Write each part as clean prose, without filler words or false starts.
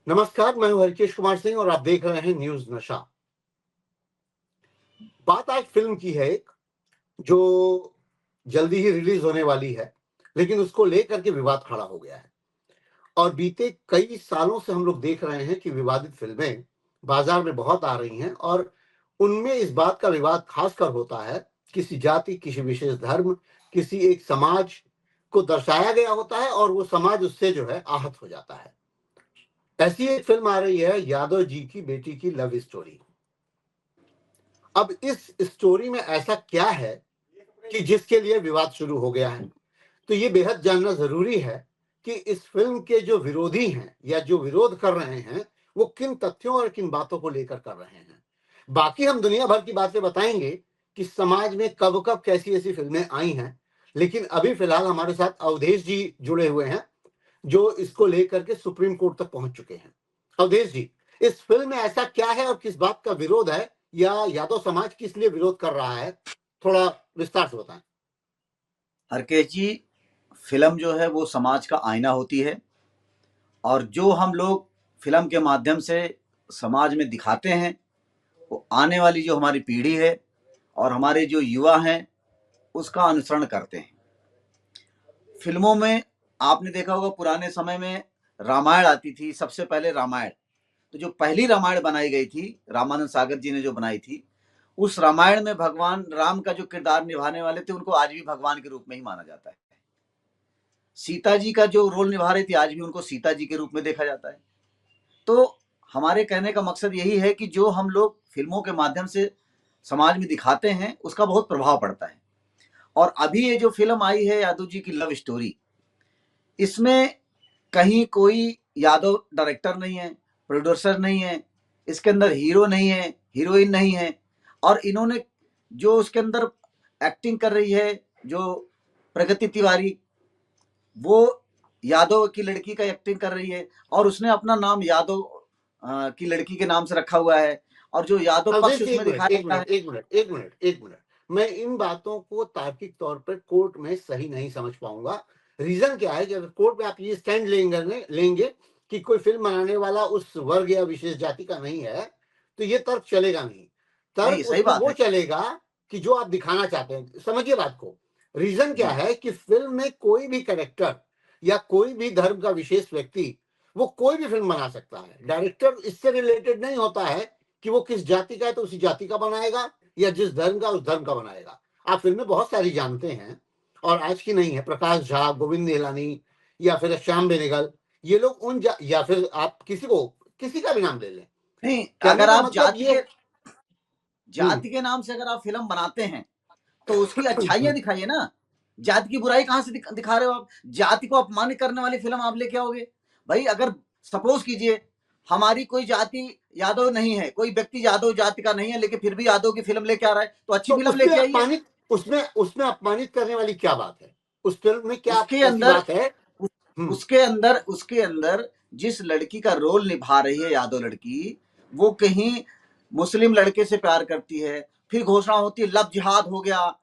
नमस्कार, मैं हूं हरकेश कुमार सिंह और आप देख रहे हैं न्यूज नशा। बात आज फिल्म की है एक जो जल्दी ही रिलीज होने वाली है, लेकिन उसको लेकर के विवाद खड़ा हो गया है। और बीते कई सालों से हम लोग देख रहे हैं कि विवादित फिल्में बाजार में बहुत आ रही हैं और उनमें इस बात का विवाद खासकर होता है, किसी जाति, किसी विशेष धर्म, किसी एक समाज को दर्शाया गया होता है और वो समाज उससे जो है आहत हो जाता है। ऐसी एक फिल्म आ रही है यादव जी की बेटी की लव स्टोरी। अब इस स्टोरी में ऐसा क्या है कि जिसके लिए विवाद शुरू हो गया है। तो ये बेहद जानना जरूरी है कि इस फिल्म के जो विरोधी हैं या जो विरोध कर रहे हैं वो किन तथ्यों और किन बातों को लेकर कर रहे हैं। बाकी हम दुनिया भर की बातें बताएंगे कि समाज में कब कब कैसी ऐसी फिल्में आई हैं, लेकिन अभी फिलहाल हमारे साथ अवधेश जी जुड़े हुए हैं जो इसको लेकर के सुप्रीम कोर्ट तक पहुंच चुके हैं। अवधेश जी, इस फिल्म में ऐसा क्या है और किस बात का विरोध है या यादव समाज किस लिए विरोध कर रहा है, थोड़ा विस्तार से बताएं। हरकेश जी, फिल्म जो है वो समाज का आईना होती है और जो हम लोग फिल्म के माध्यम से समाज में दिखाते हैं वो आने वाली जो हमारी पीढ़ी है और हमारे जो युवा हैं उसका अनुसरण करते हैं। फिल्मों में आपने देखा होगा पुराने समय में रामायण आती थी, सबसे पहले रामायण। तो जो पहली रामायण बनाई गई थी, रामानंद सागर जी ने जो बनाई थी, उस रामायण में भगवान राम का जो किरदार निभाने वाले थे उनको आज भी भगवान के रूप में ही माना जाता है। सीता जी का जो रोल निभा रही थी आज भी उनको सीता जी के रूप में देखा जाता है। तो हमारे कहने का मकसद यही है कि जो हम लोग फिल्मों के माध्यम से समाज में दिखाते हैं उसका बहुत प्रभाव पड़ता है। और अभी ये जो फिल्म आई है यादव जी की लव स्टोरी, इसमें कहीं कोई यादव डायरेक्टर नहीं है, प्रोड्यूसर नहीं है, इसके अंदर हीरो नहीं है, हीरोइन नहीं है। और इन्होंने जो उसके अंदर एक्टिंग कर रही है, जो प्रगति तिवारी, वो यादव की लड़की का एक्टिंग कर रही है और उसने अपना नाम यादव की लड़की के नाम से रखा हुआ है। और जो यादव पक्ष अवधेश जी, उसमें दिखाया जाता है। एक मिनट, मैं इन बातों को तार्किक तौर पर कोर्ट में सही नहीं समझ पाऊंगा। रीजन क्या है कि अगर कोर्ट में आप ये स्टैंड लेंगे कि कोई फिल्म बनाने वाला उस वर्ग या विशेष जाति का नहीं है, तो ये तर्क चलेगा नहीं। नहीं, तर्क सही उसमें बात वो है। चलेगा कि जो आप दिखाना चाहते हैं, समझिए बात को। रीजन क्या जी, है कि फिल्म में कोई भी कैरेक्टर या कोई भी धर्म का विशेष व्यक्ति वो कोई भी फिल्म बना सकता है। डायरेक्टर इससे रिलेटेड नहीं होता है कि वो किस जाति का है तो उसी जाति का बनाएगा या जिस धर्म का उस धर्म का बनाएगा। आप फिल्में बहुत सारी जानते हैं और आज की नहीं है, प्रकाश झा, गोविंद निहलानी या फिर श्याम बेनेगल, ये लोग या फिर आप किसी का भी नाम ले लें। नहीं, कहने अगर का आप मतलब ये हम्म जाति के नाम से अगर आप फिल्म बनाते हैं तो उसकी अच्छाइयां दिखाइए ना। जाति की बुराई कहां से दिखा रहे हो आप? जाति को अपमानित करने वाली फिल्म आप लेके आओगे? भाई अगर सपोज कीजिए हमारी कोई जाति यादव नहीं है, कोई व्यक्ति यादव जाति का नहीं है लेकिन फिर भी यादव की फिल्म लेके आ रहा है, तो अच्छी तो फिल्म लेके आइए। उसमें अपमानित करने वाली क्या बात है? उस फिल्म में क्या उसके ऐसी अंदर बात है? हम्म उसके अंदर जिस लड़की का रोल निभा रही है यादव लड़की, वो कहीं मुस्लिम लड़के से प्यार करती है, फिर घोषणा होती है लव जिहाद हो गया।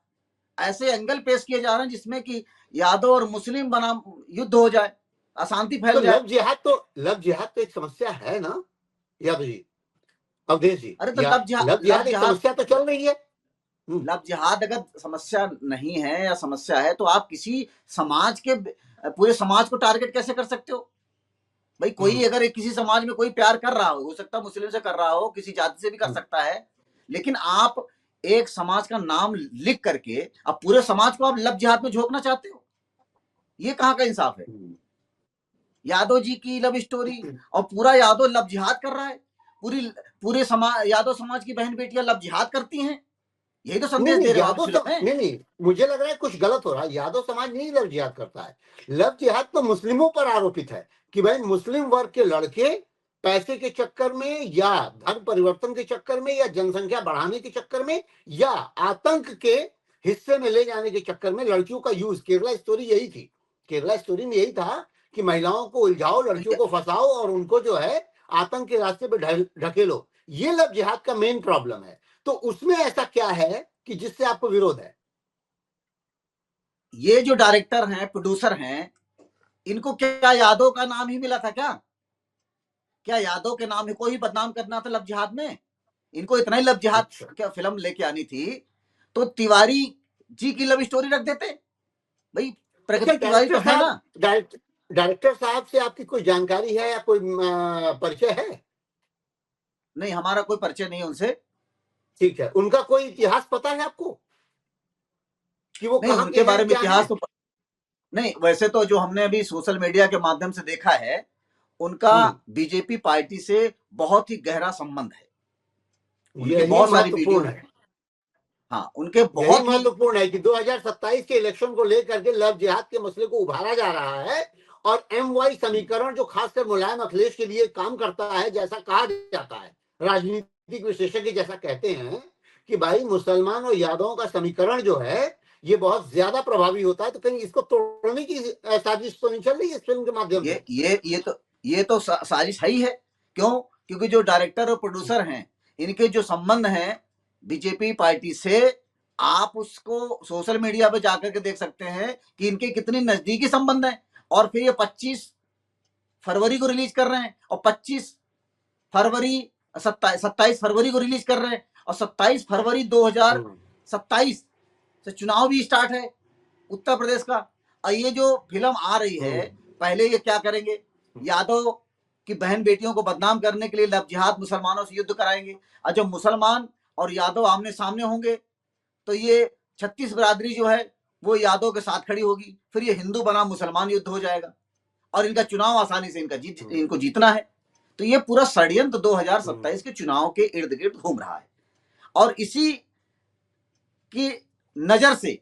ऐसे एंगल पेश किए जा रहे हैं जिसमें कि यादव और मुस्लिम बनाम युद्ध हो जाए, अशांति तो फैल जाए। लव जिहाद तो एक समस्या है ना यादव जी, अवधेश जी, अरे तो या लव लव जिहाद एक जिहाद समस्या तो चल रही है। हम्म लव जिहाद अगर समस्या नहीं है या समस्या है तो आप किसी समाज के पूरे समाज को टारगेट कैसे कर सकते हो? भाई कोई हम्म अगर किसी समाज में कोई प्यार कर रहा हो सकता है मुस्लिम से कर रहा हो, किसी जाति से भी कर हम्म सकता है, लेकिन आप एक समाज का नाम लिख करके अब पूरे समाज को आप लव जिहाद में झोंकना चाहते हो? ये कहाँ का इंसाफ है? हम्म यादव जी की लव स्टोरी और पूरा यादव लव जिहाद कर रहा है। पूरी पूरे समाज, यादव समाज की बहन बेटियां लव जिहाद करती हैं। यही तो नहीं संदेश नहीं दे रहे हो आप इस फिल्म में। नहीं नहीं, मुझे लग रहा है कुछ गलत हो रहा है। यादव समाज नहीं लव जिहाद करता है। लव जिहाद तो मुस्लिमों पर आरोपित है कि भाई मुस्लिम वर्ग के लड़के पैसे के चक्कर में या धर्म परिवर्तन के चक्कर में या जनसंख्या बढ़ाने के चक्कर में या आतंक के हिस्से में ले जाने के चक्कर में लड़कियों का यूज, केरला स्टोरी यही थी। केरला स्टोरी में यही था कि महिलाओं को उलझाओ, लड़कियों को फंसाओ और उनको जो है आतंक के रास्ते पे ढकेलो। ये लव जिहाद का मेन प्रॉब्लम है। तो उसमें ऐसा क्या है कि जिससे आपको विरोध है? ये जो डायरेक्टर हैं, प्रोड्यूसर हैं, इनको क्या यादव का नाम ही मिला था क्या? क्या यादव के नाम को ही बदनाम करना था लव जिहाद में? इनको इतना ही लव जिहाद अच्छा क्या फिल्म लेके आनी थी तो तिवारी जी की लव स्टोरी रख देते भाई। अच्छा, प्रगति तिवारी तो है ना। डायरेक्टर साहब से आपकी कोई जानकारी है या कोई परिचय है? नहीं, हमारा कोई परिचय नहीं है उनसे। ठीक है, उनका कोई इतिहास पता है आपको कि वो नहीं, कहाँ के उनके हैं, बारे में क्या इतिहास हैं? तो नहीं। वैसे तो जो हमने अभी सोशल मीडिया के माध्यम से देखा है, उनका हम्म, बीजेपी पार्टी से बहुत ही गहरा संबंध है। उनकी यही बहुत सारी वीडियो महत्वपूर्ण है। है। हाँ, उनके यही बहुत ही महत्वपूर्ण है कि 2027 के इलेक्शन को लेकर के लव जिहाद के मसले को उभारा जा रहा है, और MY समीकरण जो खासकर मुलायम अखिलेश के लिए काम करता है, जैसा कहा जाता है, राजनीतिक विशेषज्ञ जैसा कहते हैं कि भाई मुसलमान और यादवों का समीकरण जो है ये बहुत ज्यादा प्रभावी होता है, तो कहीं इसको तोड़ने की साजिश तो नहीं चल रही है इस फिल्म के माध्यम से? ये तो साजिश है ही है। क्यों? क्योंकि जो डायरेक्टर और प्रोड्यूसर हैं, इनके जो संबंध हैं बीजेपी पार्टी से, आप उसको सोशल मीडिया पे जाकर के देख सकते हैं कि इनके कितने नजदीकी संबंध हैं। और फिर ये 25 फरवरी को रिलीज कर रहे हैं, और 25 फरवरी 27 फरवरी को रिलीज कर रहे हैं, और 27 फरवरी 2027 से चुनाव भी स्टार्ट है उत्तर प्रदेश का। और ये जो फिल्म आ रही है, पहले ये क्या करेंगे, यादव की बहन बेटियों को बदनाम करने के लिए लव जिहाद मुसलमानों से युद्ध कराएंगे। और जब मुसलमान और यादव आमने सामने होंगे तो ये 36 बिरादरी जो है वो यादव के साथ खड़ी होगी, फिर ये हिंदू बना मुसलमान युद्ध हो जाएगा, और इनका चुनाव आसानी से इनको जीतना है। तो ये पूरा षड्यंत्र 2027 के चुनाव के इर्द गिर्द घूम रहा है, और इसी की नजर से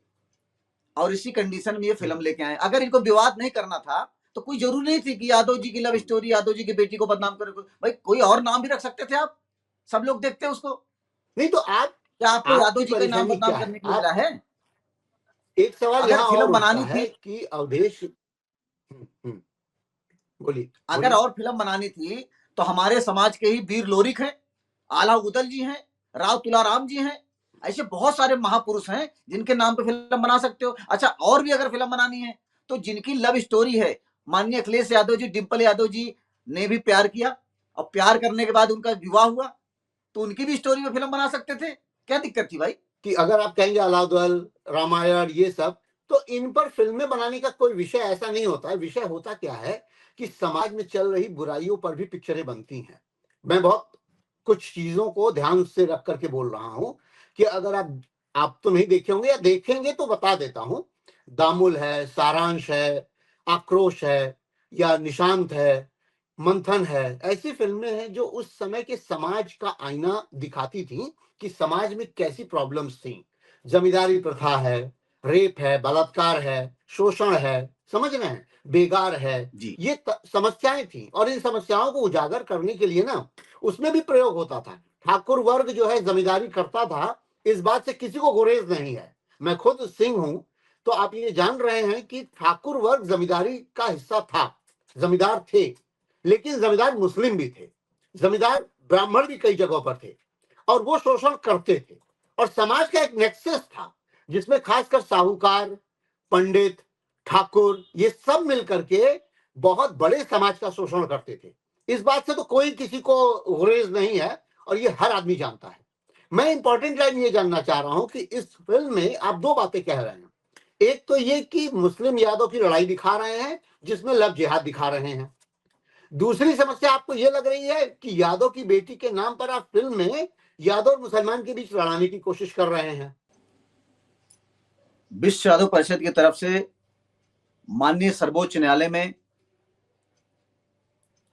और इसी कंडीशन में ये फिल्म लेके आए। अगर इनको विवाद नहीं करना था तो कोई जरूरी नहीं थी कि यादव जी की लव स्टोरी, यादव जी की बेटी को बदनाम करे। भाई कोई और नाम भी रख सकते थे आप, सब लोग देखते हैं उसको। नहीं तो आप, क्या आपको यादव आपकी जी का नाम परेशानी बदनाम क्या है? करने के लिए मिला आप, है? एक सवाल अगर यहां फिल्म और उठता बनानी थी है कि अवधेश, बोलिए अगर बोलिए। और फिल्म बनानी थी तो हमारे समाज के ही वीर लोरिक हैं, आला उदल जी हैं, राव तुलाराम जी हैं। ऐसे बहुत सारे महापुरुष हैं जिनके नाम पे फिल्म बना सकते हो। अच्छा, और भी अगर फिल्म बनानी है तो जिनकी लव स्टोरी है, माननीय अखिलेश यादव जी, डिम्पल यादव जी ने भी प्यार किया, और प्यार करने के बाद उनका विवाह हुआ, तो उनकी भी स्टोरी में फिल्म बना सकते थे। क्या दिक्कत थी भाई? कि अगर आप कहेंगे अलाउद्दौल, रामायण, ये सब, तो इन पर फिल्में बनाने का कोई विषय ऐसा नहीं होता है। विषय होता क्या है कि समाज में चल रही बुराइयों पर भी पिक्चरें बनती हैं। मैं बहुत कुछ चीजों को ध्यान से रख करके बोल रहा हूं कि अगर आप तो नहीं देखे होंगे, या देखेंगे तो बता देता हूं। दामुल है, सारांश है, आक्रोश है, या निशांत है, मंथन है, ऐसी फिल्में हैं जो उस समय के समाज का आईना दिखाती थी कि समाज में कैसी प्रॉब्लम्स थी। जमींदारी प्रथा है, रेप है, बलात्कार है, शोषण है, समझ रहे हैं, बेगार है, जी ये समस्याएं थी। और इन समस्याओं को उजागर करने के लिए ना उसमें भी प्रयोग होता था। ठाकुर वर्ग जो है जमींदारी करता था, इस बात से किसी को गुरेज नहीं है। मैं खुद सिंह हूं, तो आप ये जान रहे हैं कि ठाकुर वर्ग जमींदारी का हिस्सा था, जमींदार थे, लेकिन जमींदार मुस्लिम भी थे, जमींदार ब्राह्मण भी कई जगहों पर थे, और वो शोषण करते थे। और समाज का एक नेक्सस था जिसमें खासकर साहूकार, पंडित, ठाकुर, ये सब मिलकर के बहुत बड़े समाज का शोषण करते थे। इस बात से तो कोई किसी को गुरेज नहीं है, और ये हर आदमी जानता है। मैं इंपॉर्टेंट लाइन ये जानना चाह रहा हूं कि इस फिल्म में आप दो बातें कह रहे हैं। एक तो ये कि मुस्लिम यादव की लड़ाई दिखा रहे हैं, जिसमें लव जिहाद दिखा रहे हैं। दूसरी समस्या आपको यह लग रही है कि यादव की बेटी के नाम पर आप फिल्म में यादव और मुसलमान के बीच लड़ाने की कोशिश कर रहे हैं। विश्व यादव परिषद की तरफ से माननीय सर्वोच्च न्यायालय में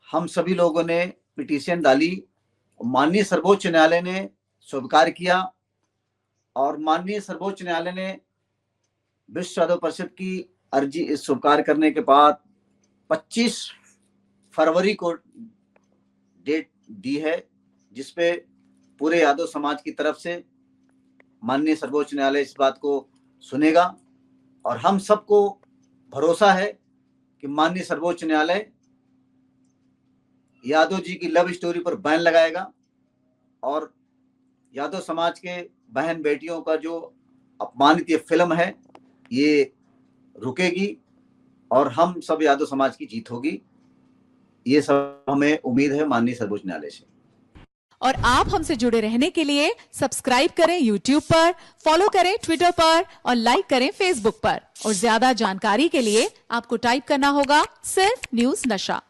हम सभी लोगों ने पिटीशन डाली, माननीय सर्वोच्च न्यायालय ने स्वीकार किया, और माननीय सर्वोच्च न्यायालय ने विश्व यादव परिषद की अर्जी स्वीकार करने के बाद 25 फरवरी को डेट दी है, जिसपे पूरे यादव समाज की तरफ से माननीय सर्वोच्च न्यायालय इस बात को सुनेगा। और हम सबको भरोसा है कि माननीय सर्वोच्च न्यायालय यादव जी की लव स्टोरी पर बैन लगाएगा, और यादव समाज के बहन बेटियों का जो अपमानित ये फिल्म है ये रुकेगी, और हम सब यादव समाज की जीत होगी। ये सब हमें उम्मीद है माननीय सर्वोच्च न्यायालय से। और आप हमसे जुड़े रहने के लिए सब्सक्राइब करें YouTube पर, फॉलो करें Twitter पर और लाइक करें Facebook पर। और ज्यादा जानकारी के लिए आपको टाइप करना होगा सिर्फ न्यूज नशा।